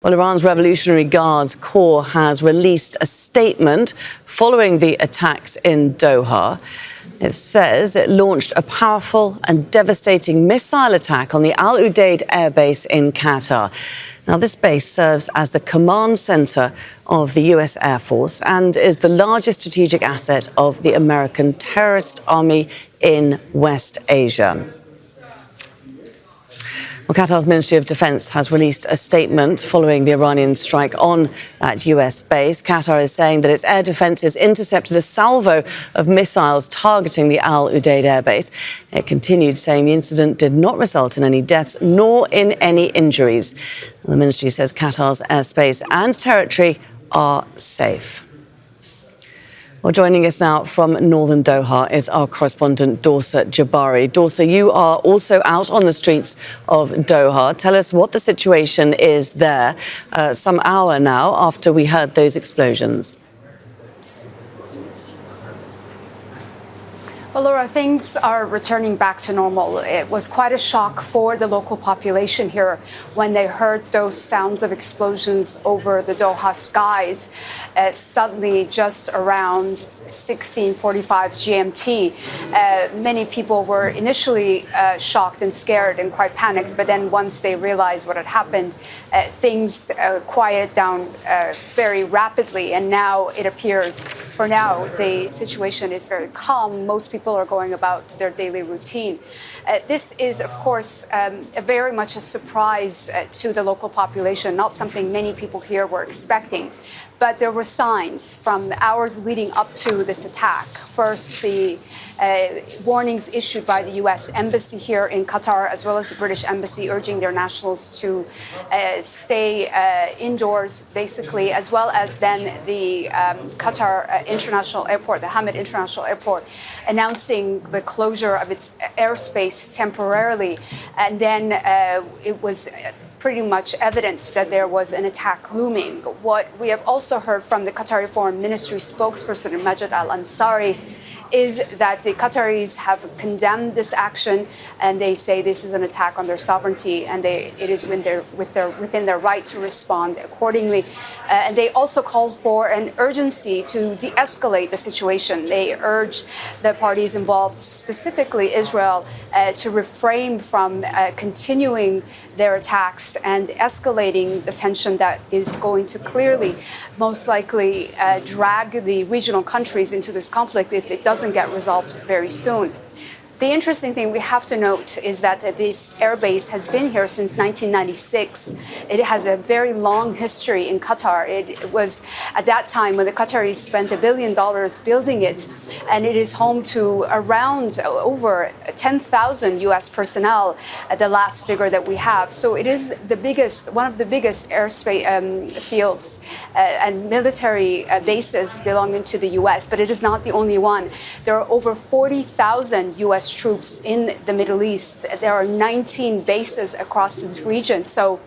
Well, Iran's Revolutionary Guard Corps has released a statement following the attacks in Doha. It says it launched a powerful and devastating missile attack on the Udeid Air Base in Qatar. Now, this base serves as the command center of the U.S. Air Force and is the largest strategic asset of the American terrorist army in West Asia. Well, Qatar's Ministry of Defense has released a statement following the Iranian strike on that U.S. base. Qatar is saying that its air defences intercepted a salvo of missiles targeting the Al Udeid Air Base. It continued saying the incident did not result in any deaths nor in any injuries. The ministry says Qatar's airspace and territory are safe. Well, joining us now from northern Doha is our correspondent Dorsa Jabbari. Dorsa, you are also out on the streets of Doha. Tell us what the situation is there, some hour now after we heard those explosions. Well, Laura, things are returning back to normal. It was quite a shock for the local population here when they heard those sounds of explosions over the Doha skies. Suddenly, just around 16:45 GMT, many people were initially shocked and scared and quite panicked. But then once they realized what had happened, things quieted down very rapidly. And now it appears, for now, the situation is very calm. Most people are going about their daily routine. This is, of course, very much a surprise to the local population, not something many people here were expecting. But there were signs from the hours leading up to this attack. First, the warnings issued by the U.S. Embassy here in Qatar, as well as the British Embassy, urging their nationals to stay indoors, basically, as well as then the Qatar International Airport, the Hamad International Airport, announcing the closure of its airspace temporarily. And then it was pretty much evident that there was an attack looming. What we have also heard from the Qatari Foreign Ministry spokesperson, Majid Al-Ansari, is that the Qataris have condemned this action, and they say this is an attack on their sovereignty, and it is within their right to respond accordingly. And they also called for an urgency to de-escalate the situation. They urged the parties involved, specifically Israel, to refrain from continuing their attacks and escalating the tension that is going to clearly, most likely, drag the regional countries into this conflict if it doesn't get resolved very soon. The interesting thing we have to note is that this airbase has been here since 1996. It has a very long history in Qatar. It was at that time when the Qataris spent $1 billion building it, and it is home to around over 10,000 U.S. personnel at the last figure that we have. So it is the biggest, one of the biggest airspace fields and military bases belonging to the U.S., but it is not the only one. There are over 40,000 U.S. troops in the Middle East. There are 19 bases across the region. So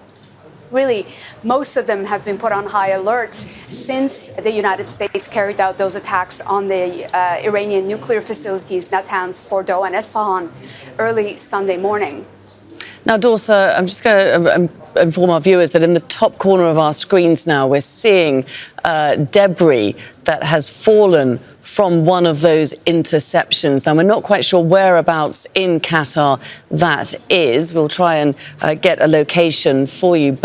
really, most of them have been put on high alert since the United States carried out those attacks on the Iranian nuclear facilities, Natanz, Fordow, and Esfahan early Sunday morning. Now, Dorsa, I'm just going to inform our viewers that in the top corner of our screens now, we're seeing debris that has fallen from one of those interceptions. Now, we're not quite sure whereabouts in Qatar that is. We'll try and get a location for you,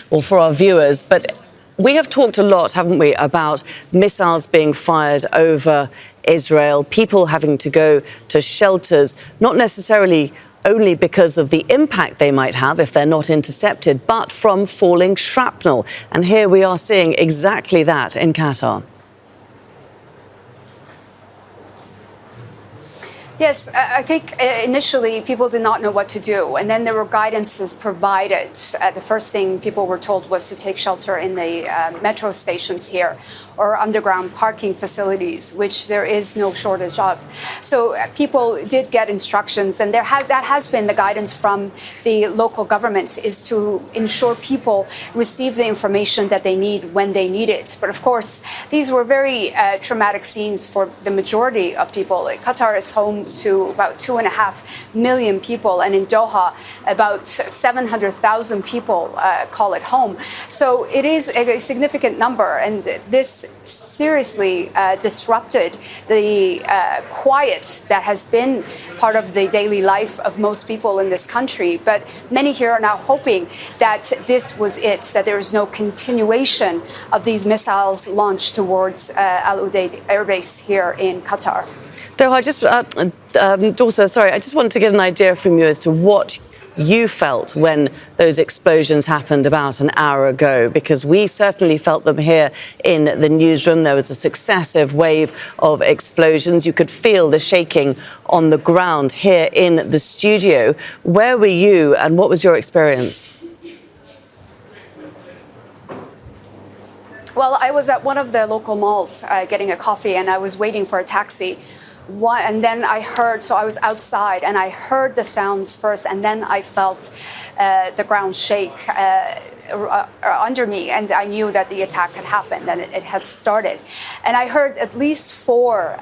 or for our viewers. But we have talked a lot, haven't we, about missiles being fired over Israel, people having to go to shelters, not necessarily only because of the impact they might have if they're not intercepted, but from falling shrapnel. And here we are seeing exactly that in Qatar. Yes, I think initially people did not know what to do, and then there were guidances provided. The first thing people were told was to take shelter in the metro stations here or underground parking facilities, which there is no shortage of. So people did get instructions, and that has been the guidance from the local government, is to ensure people receive the information that they need when they need it. But of course, these were very traumatic scenes for the majority of people. Qatar is home to about 2.5 million people, and in Doha, about 700,000 people call it home. So it is a significant number, and this seriously disrupted the quiet that has been part of the daily life of most people in this country. But many here are now hoping that this was it, that there is no continuation of these missiles launched towards Al Udeid Air Base here in Qatar. Doha, Dorsa, sorry, I just wanted to get an idea from you as to what you felt when those explosions happened about an hour ago, because we certainly felt them here in the newsroom. There was a successive wave of explosions. You could feel the shaking on the ground here in the studio. Where were you and what was your experience? Well, I was at one of the local malls getting a coffee, and I was waiting for a taxi. And then I heard, so I was outside, and I heard the sounds first, and then I felt the ground shake under me, and I knew that the attack had happened and it had started. And I heard at least 4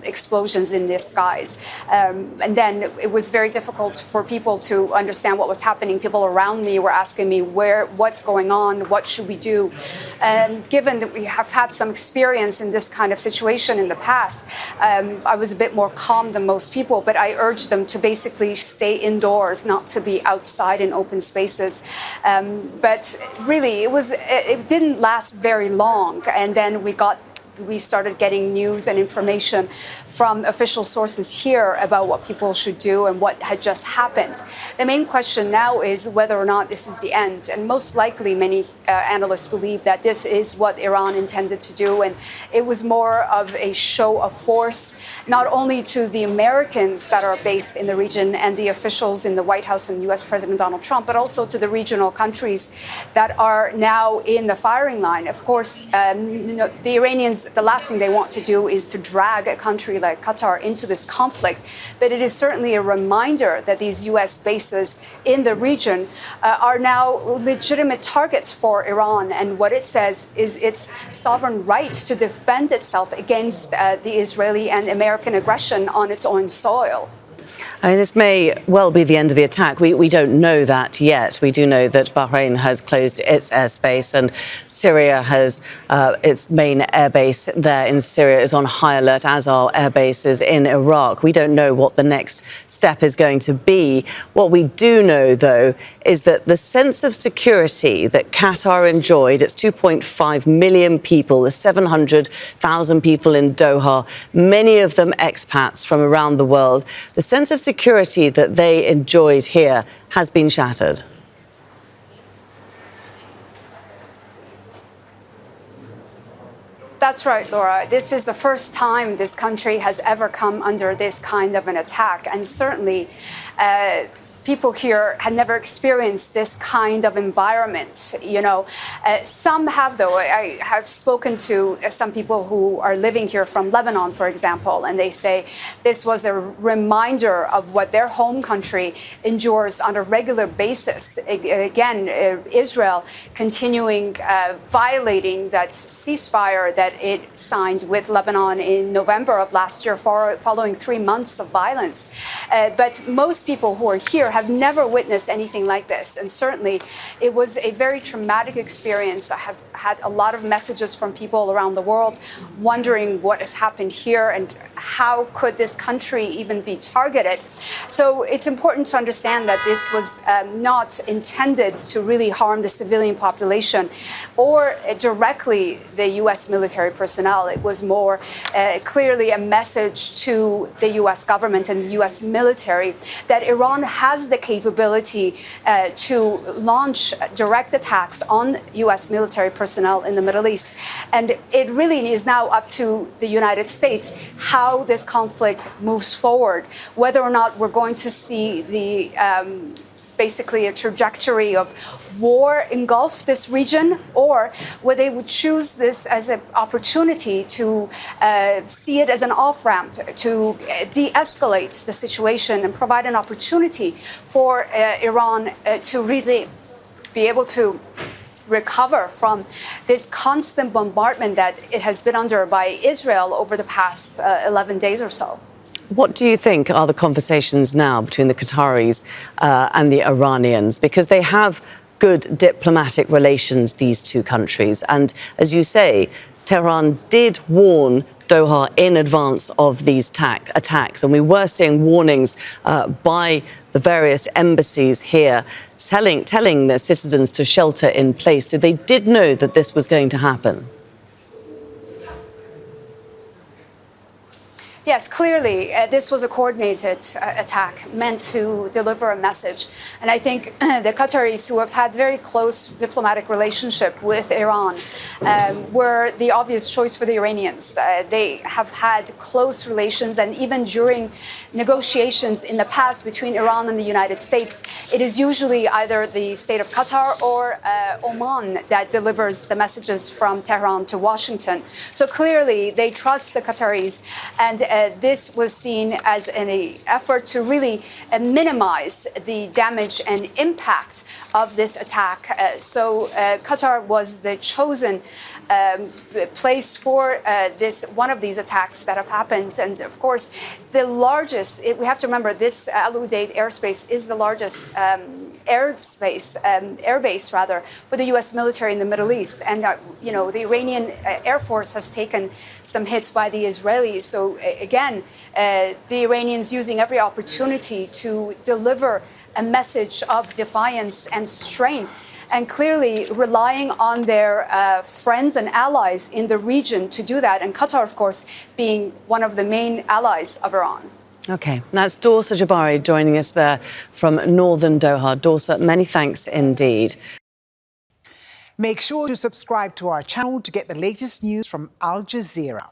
explosions in the skies. And then it was very difficult for people to understand what was happening. People around me were asking me, what's going on? What should we do? And given that we have had some experience in this kind of situation in the past, I was a bit more calm than most people, but I urged them to basically stay indoors, not to be outside in open spaces. But really, it didn't last very long, and then we started getting news and information from official sources here about what people should do and what had just happened. The main question now is whether or not this is the end. And most likely, many analysts believe that this is what Iran intended to do. And it was more of a show of force, not only to the Americans that are based in the region and the officials in the White House and US President Donald Trump, but also to the regional countries that are now in the firing line. Of course, the Iranians, the last thing they want to do is to drag a country like Qatar into this conflict. But it is certainly a reminder that these US bases in the region are now legitimate targets for Iran. And what it says is its sovereign right to defend itself against the Israeli and American aggression on its own soil. I mean, this may well be the end of the attack. We don't know that yet. We do know that Bahrain has closed its airspace, and Syria has its main airbase there in Syria is on high alert, as are air bases in Iraq. We don't know what the next step is going to be. What we do know, though, is that the sense of security that Qatar enjoyed, its 2.5 million people, the 700,000 people in Doha, many of them expats from around the world, the sense of security that they enjoyed here has been shattered. That's right, Laura. This is the first time this country has ever come under this kind of an attack. And certainly, people here had never experienced this kind of environment. Some have, though. I have spoken to some people who are living here from Lebanon, for example, and they say this was a reminder of what their home country endures on a regular basis. Again, Israel continuing violating that ceasefire that it signed with Lebanon in November of last year, following 3 months of violence. But most people who are here have never witnessed anything like this. And certainly it was a very traumatic experience. I have had a lot of messages from people around the world wondering what has happened here and how could this country even be targeted. So it's important to understand that this was not intended to really harm the civilian population or directly the U.S. military personnel. It was more clearly a message to the U.S. government and U.S. military that Iran has the capability to launch direct attacks on U.S. military personnel in the Middle East. And it really is now up to the United States how this conflict moves forward, whether or not we're going to see the basically a trajectory of war engulf this region, or whether they would choose this as an opportunity to see it as an off-ramp to de-escalate the situation and provide an opportunity for Iran to really be able to recover from this constant bombardment that it has been under by Israel over the past 11 days or so. What do you think are the conversations now between the Qataris and the Iranians? Because they have good diplomatic relations, these two countries. And as you say, Tehran did warn Doha in advance of these attacks. And we were seeing warnings by the various embassies here telling their citizens to shelter in place. So they did know that this was going to happen. Yes, clearly, this was a coordinated attack meant to deliver a message. And I think the Qataris, who have had very close diplomatic relationship with Iran, were the obvious choice for the Iranians. They have had close relations, and even during negotiations in the past between Iran and the United States, it is usually either the state of Qatar or Oman that delivers the messages from Tehran to Washington. So clearly, they trust the Qataris, and this was seen as an effort to really minimize the damage and impact of this attack. So Qatar was the chosen place for one of these attacks that have happened. And of course, the largest, we have to remember, this Al Udeid airspace is the largest air base for the U.S. military in the Middle East. And, the Iranian Air Force has taken some hits by the Israelis. So again, the Iranians using every opportunity to deliver a message of defiance and strength, and clearly relying on their friends and allies in the region to do that. And Qatar, of course, being one of the main allies of Iran. OK, that's Dorsa Jabbari joining us there from northern Doha. Dorsa, many thanks indeed. Make sure to subscribe to our channel to get the latest news from Al Jazeera.